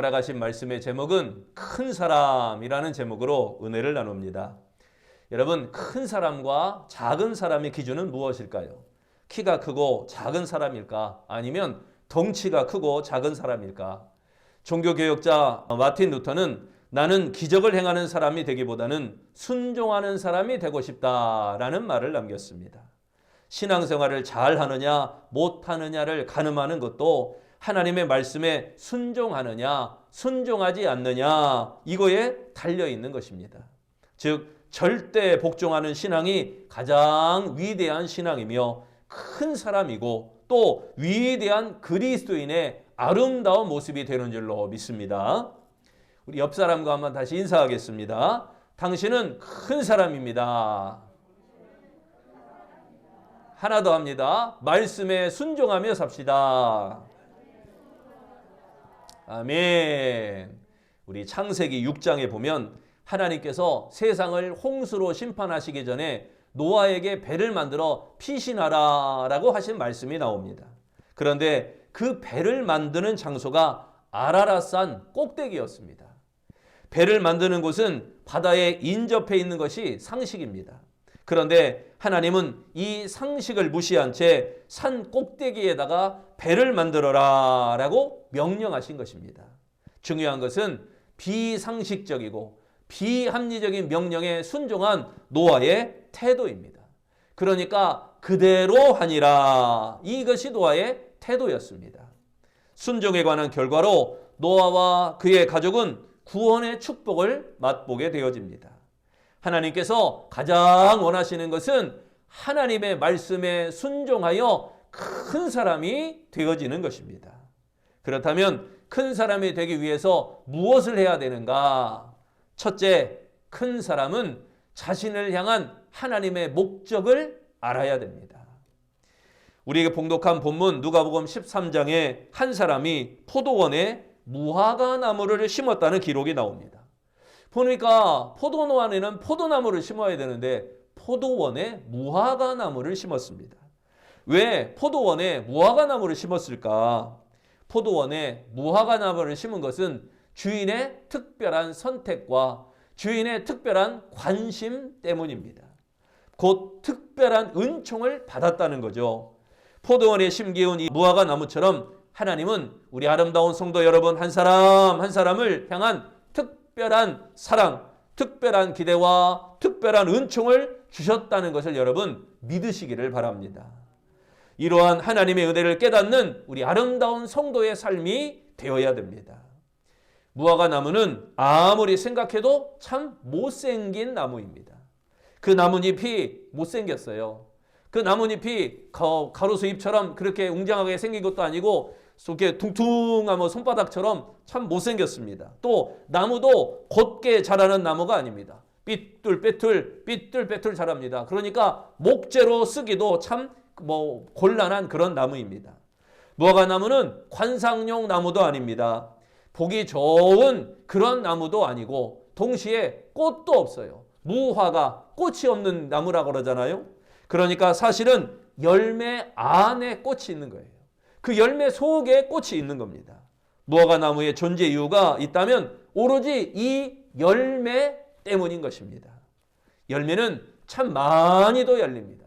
허락하신 말씀의 제목은 큰 사람이라는 제목으로 은혜를 나눕니다. 여러분, 큰 사람과 작은 사람의 기준은 무엇일까요? 키가 크고 작은 사람일까? 아니면 덩치가 크고 작은 사람일까? 종교개혁자 마틴 루터는 나는 기적을 행하는 사람이 되기보다는 순종하는 사람이 되고 싶다라는 말을 남겼습니다. 신앙생활을 잘하느냐 못하느냐를 가늠하는 것도 하나님의 말씀에 순종하느냐 순종하지 않느냐 이거에 달려있는 것입니다. 즉 절대 복종하는 신앙이 가장 위대한 신앙이며 큰 사람이고 또 위대한 그리스도인의 아름다운 모습이 되는 줄로 믿습니다. 우리 옆 사람과 한번 다시 인사하겠습니다. 당신은 큰 사람입니다. 하나 더 합니다. 말씀에 순종하며 삽시다. 아멘. 우리 창세기 6장에 보면 하나님께서 세상을 홍수로 심판하시기 전에 노아에게 배를 만들어 피신하라 라고 하신 말씀이 나옵니다. 그런데 그 배를 만드는 장소가 아라랏산 꼭대기였습니다. 배를 만드는 곳은 바다에 인접해 있는 것이 상식입니다. 그런데 하나님은 이 상식을 무시한 채 산 꼭대기에다가 배를 만들어라 라고 명령하신 것입니다. 중요한 것은 비상식적이고 비합리적인 명령에 순종한 노아의 태도입니다. 그러니까 그대로 하니라, 이것이 노아의 태도였습니다. 순종에 관한 결과로 노아와 그의 가족은 구원의 축복을 맛보게 되어집니다. 하나님께서 가장 원하시는 것은 하나님의 말씀에 순종하여 큰 사람이 되어지는 것입니다. 그렇다면 큰 사람이 되기 위해서 무엇을 해야 되는가? 첫째, 큰 사람은 자신을 향한 하나님의 목적을 알아야 됩니다. 우리에게 봉독한 본문 누가복음 13장에 한 사람이 포도원에 무화과 나무를 심었다는 기록이 나옵니다. 보니까 포도원 안에는 포도나무를 심어야 되는데 포도원에 무화과 나무를 심었습니다. 왜 포도원에 무화과 나무를 심었을까? 포도원에 무화과 나무를 심은 것은 주인의 특별한 선택과 주인의 특별한 관심 때문입니다. 곧 특별한 은총을 받았다는 거죠. 포도원에 심기운 이 무화과 나무처럼 하나님은 우리 아름다운 성도 여러분 한 사람 한 사람을 향한 특별한 사랑, 특별한 기대와 특별한 은총을 주셨다는 것을 여러분 믿으시기를 바랍니다. 이러한 하나님의 은혜를 깨닫는 우리 아름다운 성도의 삶이 되어야 됩니다. 무화과 나무는 아무리 생각해도 참 못생긴 나무입니다. 그 나뭇잎이 못생겼어요. 그 나뭇잎이 가로수 잎처럼 그렇게 웅장하게 생긴 것도 아니고 이렇게 퉁퉁한 손바닥처럼 참 못생겼습니다. 또 나무도 곧게 자라는 나무가 아닙니다. 삐뚤빼뚤 자랍니다. 그러니까 목재로 쓰기도 참 곤란한 그런 나무입니다. 무화과 나무는 관상용 나무도 아닙니다. 보기 좋은 그런 나무도 아니고 동시에 꽃도 없어요. 무화과, 꽃이 없는 나무라고 그러잖아요. 그러니까 사실은 열매 안에 꽃이 있는 거예요. 그 열매 속에 꽃이 있는 겁니다. 무화과 나무의 존재 이유가 있다면 오로지 이 열매 때문인 것입니다. 열매는 참 많이도 열립니다.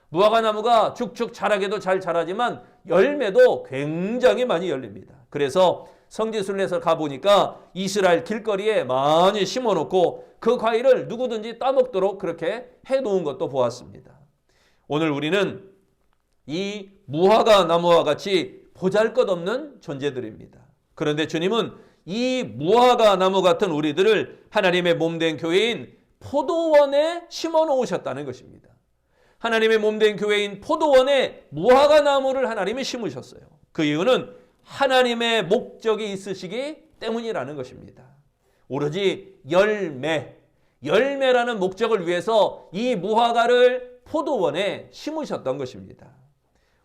무화과 나무가 쭉쭉 자라게도 잘 자라지만 열매도 굉장히 많이 열립니다. 그래서 성지순례에서 가보니까 이스라엘 길거리에 많이 심어놓고 그 과일을 누구든지 따먹도록 그렇게 해놓은 것도 보았습니다. 오늘 우리는 이 무화과 나무와 같이 보잘것없는 존재들입니다. 그런데 주님은 이 무화과 나무 같은 우리들을 하나님의 몸된 교회인 포도원에 심어 놓으셨다는 것입니다. 하나님의 몸된 교회인 포도원에 무화과 나무를 하나님이 심으셨어요. 그 이유는 하나님의 목적이 있으시기 때문이라는 것입니다. 오로지 열매라는 목적을 위해서 이 무화과를 포도원에 심으셨던 것입니다.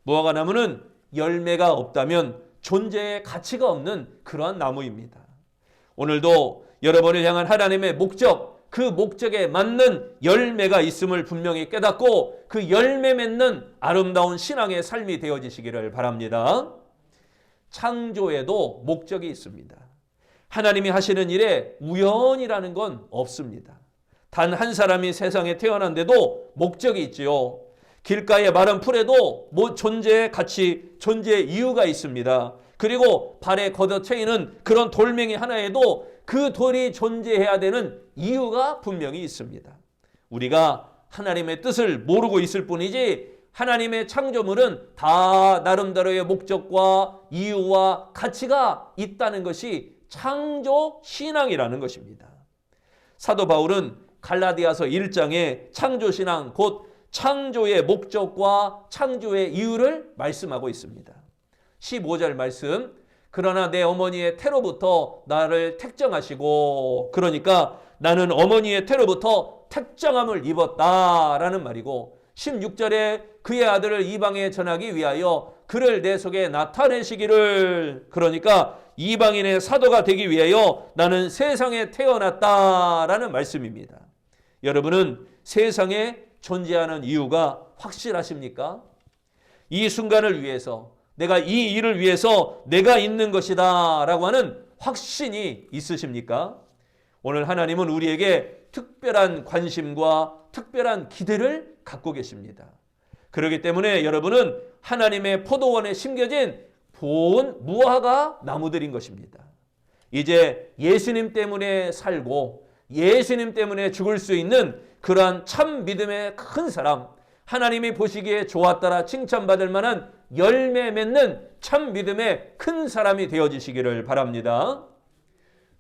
무화과 나무는 열매가 없다면 존재의 가치가 없는 그러한 나무입니다. 오늘도 여러분을 향한 하나님의 목적, 그 목적에 맞는 열매가 있음을 분명히 깨닫고 그 열매 맺는 아름다운 신앙의 삶이 되어지시기를 바랍니다. 창조에도 목적이 있습니다. 하나님이 하시는 일에 우연이라는 건 없습니다. 단 한 사람이 세상에 태어난데도 목적이 있지요. 길가의 마른 풀에도 존재의 가치, 존재의 이유가 있습니다. 그리고 발에 걷어차이는 그런 돌멩이 하나에도 그 돌이 존재해야 되는 이유가 분명히 있습니다. 우리가 하나님의 뜻을 모르고 있을 뿐이지 하나님의 창조물은 다 나름대로의 목적과 이유와 가치가 있다는 것이 창조 신앙이라는 것입니다. 사도 바울은 갈라디아서 1장에 창조 신앙, 곧 창조의 목적과 창조의 이유를 말씀하고 있습니다. 15절 말씀, 그러나 내 어머니의 태로부터 나를 택정하시고, 그러니까 나는 어머니의 태로부터 택정함을 입었다라는 말이고, 16절에 그의 아들을 이방에 전하기 위하여 그를 내 속에 나타내시기를, 그러니까 이방인의 사도가 되기 위하여 나는 세상에 태어났다라는 말씀입니다. 여러분은 세상에 존재하는 이유가 확실하십니까? 이 순간을 위해서, 내가 이 일을 위해서 내가 있는 것이다 라고 하는 확신이 있으십니까? 오늘 하나님은 우리에게 특별한 관심과 특별한 기대를 갖고 계십니다. 그렇기 때문에 여러분은 하나님의 포도원에 심겨진 본 무화과 나무들인 것입니다. 이제 예수님 때문에 살고 예수님 때문에 죽을 수 있는 그러한 참 믿음의 큰 사람, 하나님이 보시기에 좋았더라 칭찬받을 만한 열매 맺는 참 믿음의 큰 사람이 되어지시기를 바랍니다.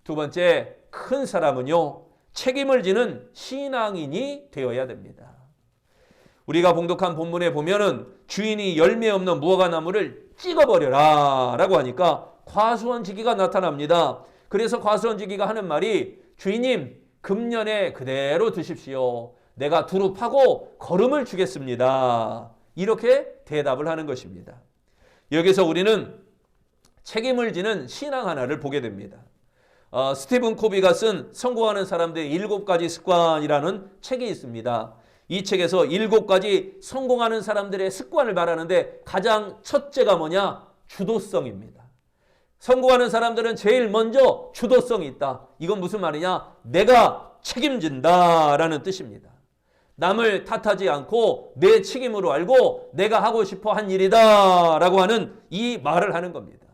두 번째, 큰 사람은요, 책임을 지는 신앙인이 되어야 됩니다. 우리가 봉독한 본문에 보면은 주인이 열매 없는 무화과 나무를 찍어버려라 라고 하니까 과수원지기가 나타납니다. 그래서 과수원지기가 하는 말이, 주인님 금년에 그대로 드십시오. 내가 두루 파고 거름을 주겠습니다. 이렇게 대답을 하는 것입니다. 여기서 우리는 책임을 지는 신앙 하나를 보게 됩니다. 스티븐 코비가 쓴 성공하는 사람들의 7가지 습관이라는 책이 있습니다. 이 책에서 7가지 성공하는 사람들의 습관을 말하는데 가장 첫째가 뭐냐? 주도성입니다. 성공하는 사람들은 제일 먼저 주도성이 있다. 이건 무슨 말이냐? 내가 책임진다라는 뜻입니다. 남을 탓하지 않고 내 책임으로 알고 내가 하고 싶어 한 일이다 라고 하는 이 말을 하는 겁니다.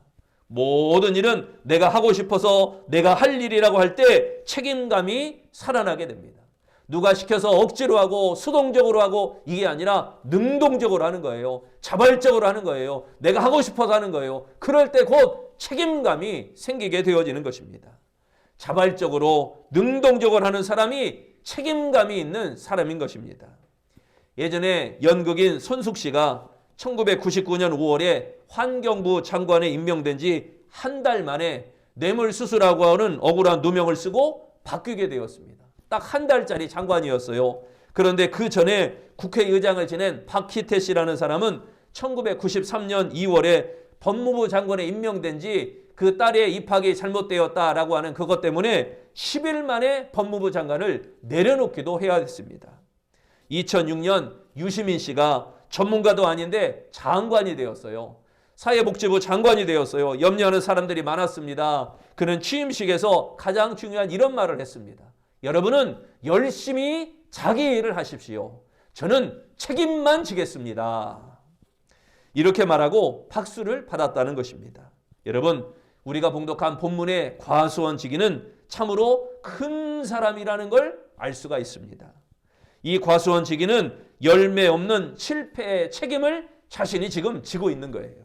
모든 일은 내가 하고 싶어서 내가 할 일이라고 할 때 책임감이 살아나게 됩니다. 누가 시켜서 억지로 하고 수동적으로 하고 이게 아니라 능동적으로 하는 거예요. 자발적으로 하는 거예요. 내가 하고 싶어서 하는 거예요. 그럴 때 곧 책임감이 생기게 되어지는 것입니다. 자발적으로 능동적으로 하는 사람이 책임감이 있는 사람인 것입니다. 예전에 연극인 손숙 씨가 1999년 5월에 환경부 장관에 임명된 지 한 달 만에 뇌물수수라고 하는 억울한 누명을 쓰고 바뀌게 되었습니다. 딱 한 달짜리 장관이었어요. 그런데 그 전에 국회의장을 지낸 박희태 씨라는 사람은 1993년 2월에 법무부 장관에 임명된 지 그 딸의 입학이 잘못되었다라고 하는 그것 때문에 10일 만에 법무부 장관을 내려놓기도 해야 했습니다. 2006년 유시민 씨가 전문가도 아닌데 장관이 되었어요. 사회복지부 장관이 되었어요. 염려하는 사람들이 많았습니다. 그는 취임식에서 가장 중요한 이런 말을 했습니다. 여러분은 열심히 자기 일을 하십시오. 저는 책임만 지겠습니다. 이렇게 말하고 박수를 받았다는 것입니다. 여러분, 우리가 봉독한 본문의 과수원지기는 참으로 큰 사람이라는 걸 알 수가 있습니다. 이 과수원지기는 열매 없는 실패의 책임을 자신이 지금 지고 있는 거예요.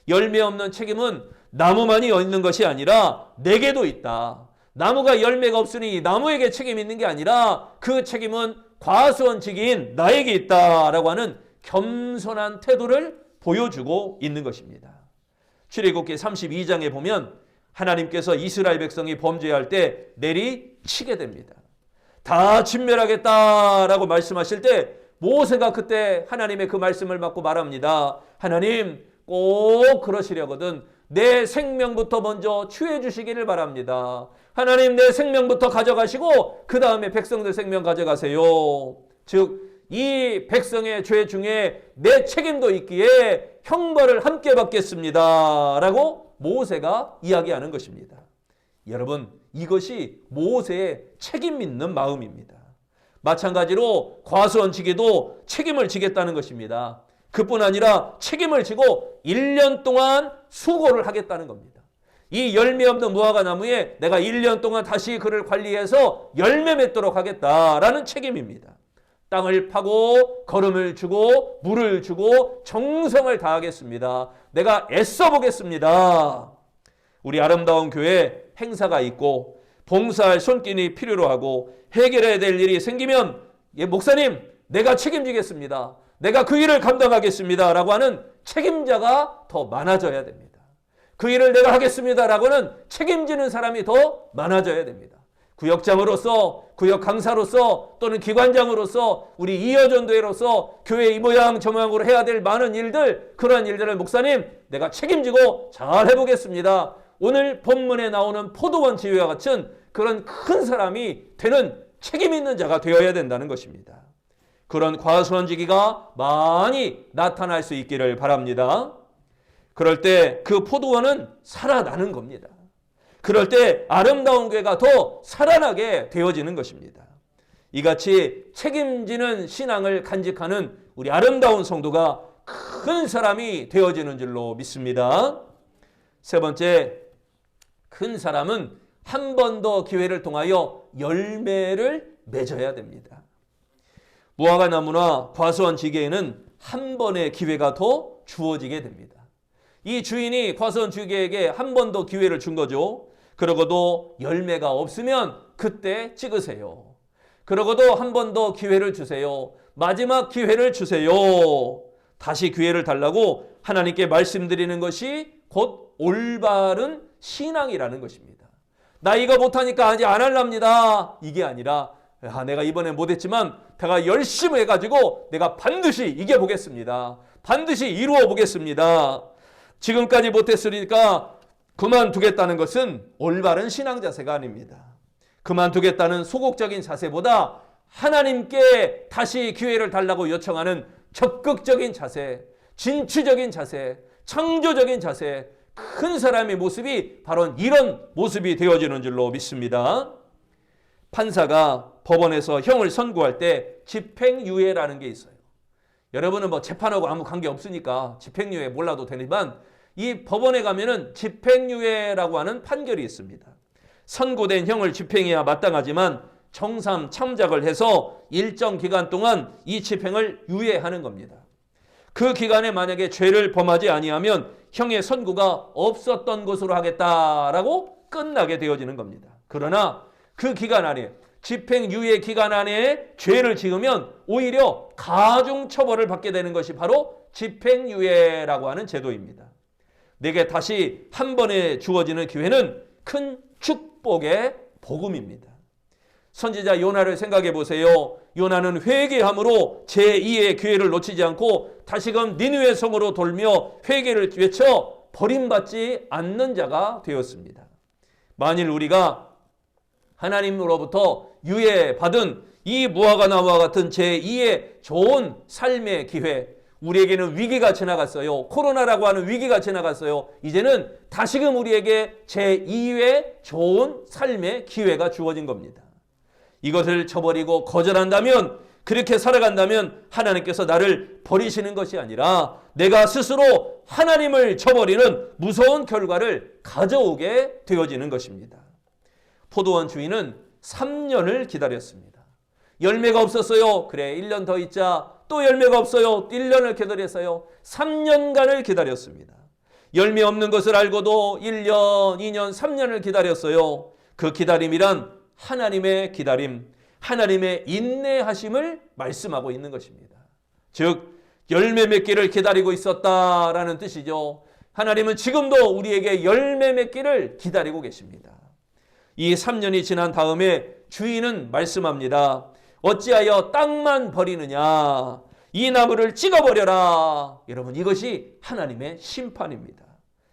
열매 없는 책임은 나무만이 있는 것이 아니라 내게도 있다. 나무가 열매가 없으니 나무에게 책임이 있는 게 아니라 그 책임은 과수원지기인 나에게 있다라고 하는 겸손한 태도를 보여주고 있는 것입니다. 출애굽기 32장에 보면 하나님께서 이스라엘 백성이 범죄할 때 내리치게 됩니다. 다 진멸하겠다라고 말씀하실 때 모세가 그때 하나님의 그 말씀을 받고 말합니다. 하나님, 꼭 그러시려거든 내 생명부터 먼저 취해 주시기를 바랍니다. 하나님, 내 생명부터 가져가시고 그 다음에 백성들 생명 가져가세요. 즉 이 백성의 죄 중에 내 책임도 있기에 형벌을 함께 받겠습니다 라고 모세가 이야기하는 것입니다. 여러분, 이것이 모세의 책임 있는 마음입니다. 마찬가지로 과수원지기도 책임을 지겠다는 것입니다. 그뿐 아니라 책임을 지고 1년 동안 수고를 하겠다는 겁니다. 이 열매 없는 무화과 나무에 내가 1년 동안 다시 그를 관리해서 열매 맺도록 하겠다라는 책임입니다. 땅을 파고 거름을 주고 물을 주고 정성을 다하겠습니다. 내가 애써 보겠습니다. 우리 아름다운 교회 행사가 있고 봉사할 손길이 필요로 하고 해결해야 될 일이 생기면 목사님 내가 책임지겠습니다. 내가 그 일을 감당하겠습니다. 라고 하는 책임자가 더 많아져야 됩니다. 그 일을 내가 하겠습니다라고는 책임지는 사람이 더 많아져야 됩니다. 구역장으로서, 구역 강사로서 또는 기관장으로서 우리 이어전도회로서 교회 이 모양 저 모양으로 해야 될 많은 일들, 그러한 일들을 목사님 내가 책임지고 잘 해보겠습니다. 오늘 본문에 나오는 포도원 지휘와 같은 그런 큰 사람이 되는 책임 있는 자가 되어야 된다는 것입니다. 그런 과수원지기가 많이 나타날 수 있기를 바랍니다. 그럴 때 그 포도원은 살아나는 겁니다. 그럴 때 아름다운 교회가 더 살아나게 되어지는 것입니다. 이같이 책임지는 신앙을 간직하는 우리 아름다운 성도가 큰 사람이 되어지는 줄로 믿습니다. 세 번째, 큰 사람은 한 번 더 기회를 통하여 열매를 맺어야 됩니다. 무화과 나무나 과수원 지게에는 한 번의 기회가 더 주어지게 됩니다. 이 주인이 과수원 지게에게 한 번 더 기회를 준 거죠. 그러고도 열매가 없으면 그때 찍으세요. 그러고도 한 번 더 기회를 주세요. 마지막 기회를 주세요. 다시 기회를 달라고 하나님께 말씀드리는 것이 곧 올바른 신앙이라는 것입니다. 나 이거 못하니까 아직 안 할랍니다. 이게 아니라 내가 이번에 못했지만 내가 열심히 해가지고 내가 반드시 이겨보겠습니다. 반드시 이루어 보겠습니다. 지금까지 못했으니까 그만두겠다는 것은 올바른 신앙 자세가 아닙니다. 그만두겠다는 소극적인 자세보다 하나님께 다시 기회를 달라고 요청하는 적극적인 자세, 진취적인 자세, 창조적인 자세, 큰 사람의 모습이 바로 이런 모습이 되어지는 줄로 믿습니다. 판사가 법원에서 형을 선고할 때 집행유예라는 게 있어요. 여러분은 뭐 재판하고 아무 관계 없으니까 집행유예 몰라도 되지만 이 법원에 가면은 집행유예라고 하는 판결이 있습니다. 선고된 형을 집행해야 마땅하지만 정삼 참작을 해서 일정 기간 동안 이 집행을 유예하는 겁니다. 그 기간에 만약에 죄를 범하지 아니하면 형의 선고가 없었던 것으로 하겠다라고 끝나게 되어지는 겁니다. 그러나 그 기간 안에 집행유예 기간 안에 죄를 지으면 오히려 가중처벌을 받게 되는 것이 바로 집행유예라고 하는 제도입니다. 내게 다시 한 번에 주어지는 기회는 큰 축복의 복음입니다. 선지자 요나를 생각해 보세요. 요나는 회개함으로 제2의 기회를 놓치지 않고 다시금 니느웨 성으로 돌며 회개를 외쳐 버림받지 않는 자가 되었습니다. 만일 우리가 하나님으로부터 유예받은 이 무화과 나무와 같은 제2의 좋은 삶의 기회, 우리에게는 위기가 지나갔어요. 코로나라고 하는 위기가 지나갔어요. 이제는 다시금 우리에게 제2의 좋은 삶의 기회가 주어진 겁니다. 이것을 저버리고 거절한다면, 그렇게 살아간다면 하나님께서 나를 버리시는 것이 아니라 내가 스스로 하나님을 저버리는 무서운 결과를 가져오게 되어지는 것입니다. 포도원 주인은 3년을 기다렸습니다. 열매가 없었어요. 그래, 1년 더 있자. 또 열매가 없어요. 1년을 기다렸어요. 3년간을 기다렸습니다. 열매 없는 것을 알고도 1년, 2년, 3년을 기다렸어요. 그 기다림이란 하나님의 기다림, 하나님의 인내하심을 말씀하고 있는 것입니다. 즉 열매 맺기를 기다리고 있었다라는 뜻이죠. 하나님은 지금도 우리에게 열매 맺기를 기다리고 계십니다. 이 3년이 지난 다음에 주인은 말씀합니다. 어찌하여 땅만 버리느냐? 이 나무를 찍어버려라. 여러분, 이것이 하나님의 심판입니다.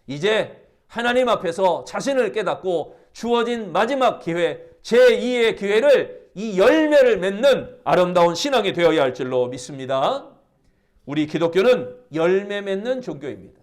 이제 하나님 앞에서 자신을 깨닫고 주어진 마지막 기회, 제2의 기회를, 이 열매를 맺는 아름다운 신앙이 되어야 할 줄로 믿습니다. 우리 기독교는 열매 맺는 종교입니다.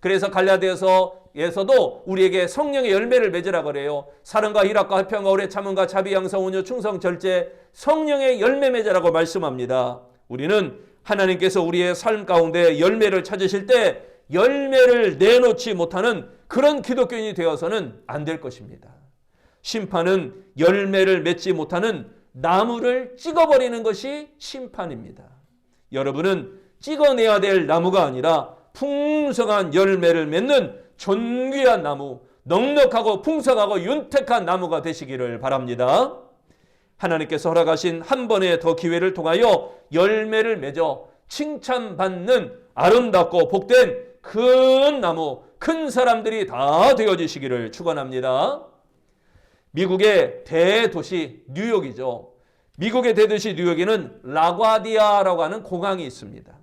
그래서 갈라디아서에서도 우리에게 성령의 열매를 맺으라 그래요. 사랑과 희락과 화평과 오래 참음과 자비 양성 온유 충성 절제 성령의 열매 맺으라고 말씀합니다. 우리는 하나님께서 우리의 삶 가운데 열매를 찾으실 때 열매를 내놓지 못하는 그런 기독교인이 되어서는 안 될 것입니다. 심판은 열매를 맺지 못하는 나무를 찍어버리는 것이 심판입니다. 여러분은 찍어내야 될 나무가 아니라 풍성한 열매를 맺는 존귀한 나무, 넉넉하고 풍성하고 윤택한 나무가 되시기를 바랍니다. 하나님께서 허락하신 한 번의 더 기회를 통하여 열매를 맺어 칭찬받는 아름답고 복된 큰 나무, 큰 사람들이 다 되어지시기를 축원합니다. 미국의 대도시 뉴욕이죠. 미국의 대도시 뉴욕에는 라과디아라고 하는 공항이 있습니다.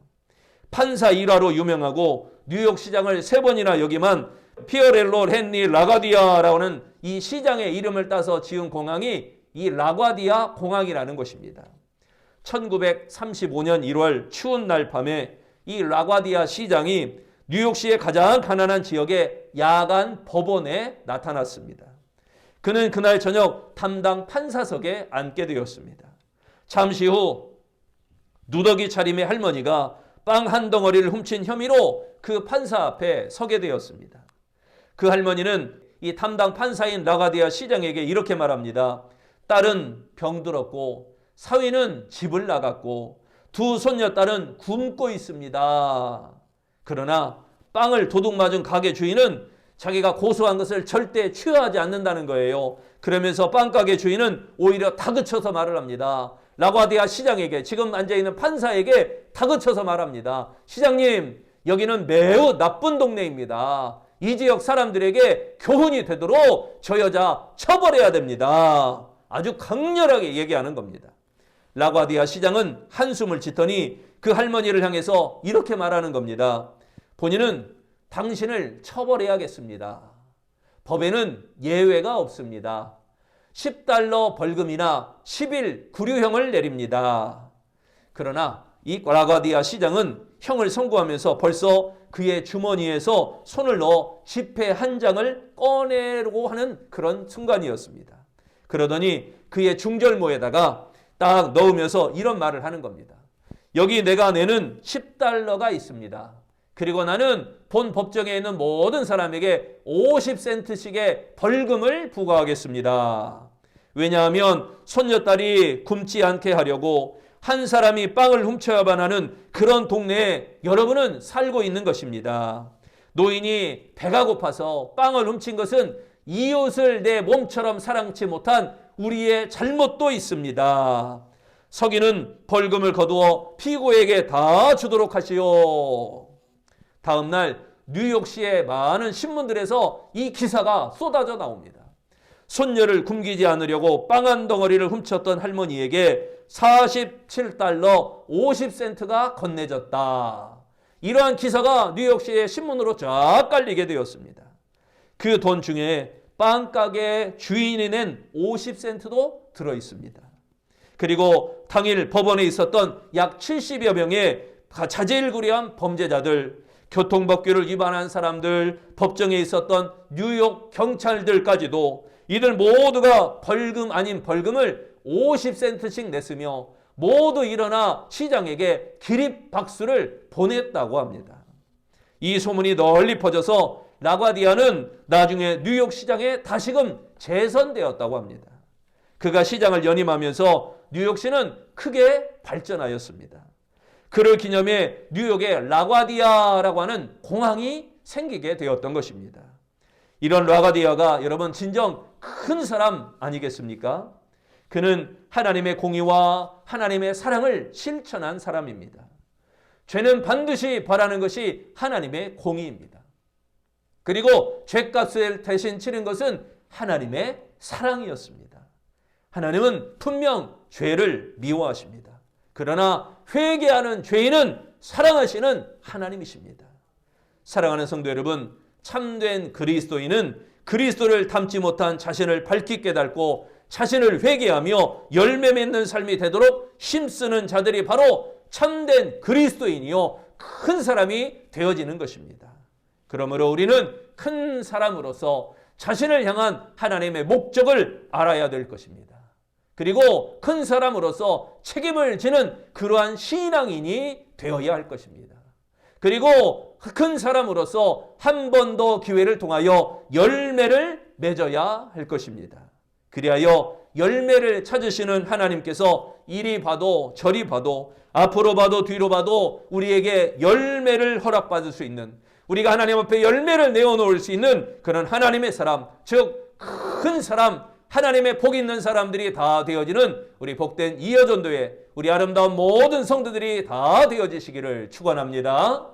판사 일화로 유명하고 뉴욕 시장을 3번이나 역임한 피어렐로 헨리 라과디아라고 하는 이 시장의 이름을 따서 지은 공항이 이 라과디아 공항이라는 것입니다. 1935년 1월 추운 날 밤에 이 라과디아 시장이 뉴욕시의 가장 가난한 지역의 야간 법원에 나타났습니다. 그는 그날 저녁 담당 판사석에 앉게 되었습니다. 잠시 후 누더기 차림의 할머니가 빵 한 덩어리를 훔친 혐의로 그 판사 앞에 서게 되었습니다. 그 할머니는 이 담당 판사인 라과디아 시장에게 이렇게 말합니다. 딸은 병들었고 사위는 집을 나갔고 두 손녀딸은 굶고 있습니다. 그러나 빵을 도둑 맞은 가게 주인은 자기가 고소한 것을 절대 취하지 않는다는 거예요. 그러면서 빵가게 주인은 오히려 다그쳐서 말을 합니다. 라과디아 시장에게, 지금 앉아있는 판사에게 다그쳐서 말합니다. 시장님, 여기는 매우 나쁜 동네입니다. 이 지역 사람들에게 교훈이 되도록 저 여자 처벌해야 됩니다. 아주 강렬하게 얘기하는 겁니다. 라과디아 시장은 한숨을 짓더니 그 할머니를 향해서 이렇게 말하는 겁니다. 본인은 당신을 처벌해야겠습니다. 법에는 예외가 없습니다. 10달러 벌금이나 10일 구류형을 내립니다. 그러나 이 라과디아 시장은 형을 선고하면서 벌써 그의 주머니에서 손을 넣어 지폐 한 장을 꺼내려고 하는 그런 순간이었습니다. 그러더니 그의 중절모에다가 딱 넣으면서 이런 말을 하는 겁니다. 여기 내가 내는 10달러가 있습니다. 그리고 나는 본 법정에 있는 모든 사람에게 50센트씩의 벌금을 부과하겠습니다. 왜냐하면 손녀딸이 굶지 않게 하려고 한 사람이 빵을 훔쳐야만 하는 그런 동네에 여러분은 살고 있는 것입니다. 노인이 배가 고파서 빵을 훔친 것은 이웃을 내 몸처럼 사랑치 못한 우리의 잘못도 있습니다. 서기는 벌금을 거두어 피고에게 다 주도록 하시오. 다음 날 뉴욕시의 많은 신문들에서 이 기사가 쏟아져 나옵니다. 손녀를 굶기지 않으려고 빵 한 덩어리를 훔쳤던 할머니에게 47달러 50센트가 건네졌다. 이러한 기사가 뉴욕시의 신문으로 쫙 깔리게 되었습니다. 그 돈 중에 빵가게 주인이 낸 50센트도 들어있습니다. 그리고 당일 법원에 있었던 약 70여 명의 자질구레한 범죄자들, 교통법규를 위반한 사람들, 법정에 있었던 뉴욕 경찰들까지도 이들 모두가 벌금 아닌 벌금을 50센트씩 냈으며 모두 일어나 시장에게 기립박수를 보냈다고 합니다. 이 소문이 널리 퍼져서 라과디아는 나중에 뉴욕 시장에 다시금 재선되었다고 합니다. 그가 시장을 연임하면서 뉴욕시는 크게 발전하였습니다. 그를 기념해 뉴욕에 라과디아라고 하는 공항이 생기게 되었던 것입니다. 이런 라과디아가 여러분 진정 큰 사람 아니겠습니까? 그는 하나님의 공의와 하나님의 사랑을 실천한 사람입니다. 죄는 반드시 바라는 것이 하나님의 공의입니다. 그리고 죄값을 대신 치른 것은 하나님의 사랑이었습니다. 하나님은 분명 죄를 미워하십니다. 그러나 회개하는 죄인은 사랑하시는 하나님이십니다. 사랑하는 성도 여러분, 참된 그리스도인은 그리스도를 닮지 못한 자신을 밝히 깨닫고 자신을 회개하며 열매 맺는 삶이 되도록 힘쓰는 자들이 바로 참된 그리스도인이요 큰 사람이 되어지는 것입니다. 그러므로 우리는 큰 사람으로서 자신을 향한 하나님의 목적을 알아야 될 것입니다. 그리고 큰 사람으로서 책임을 지는 그러한 신앙인이 되어야 할 것입니다. 그리고 큰 사람으로서 한 번 더 기회를 통하여 열매를 맺어야 할 것입니다. 그리하여 열매를 찾으시는 하나님께서 이리 봐도 저리 봐도 앞으로 봐도 뒤로 봐도 우리에게 열매를 허락받을 수 있는, 우리가 하나님 앞에 열매를 내어놓을 수 있는 그런 하나님의 사람, 즉 큰 사람, 하나님의 복 있는 사람들이 다 되어지는 우리 복된 이여전도회, 우리 아름다운 모든 성도들이 다 되어지시기를 축원합니다.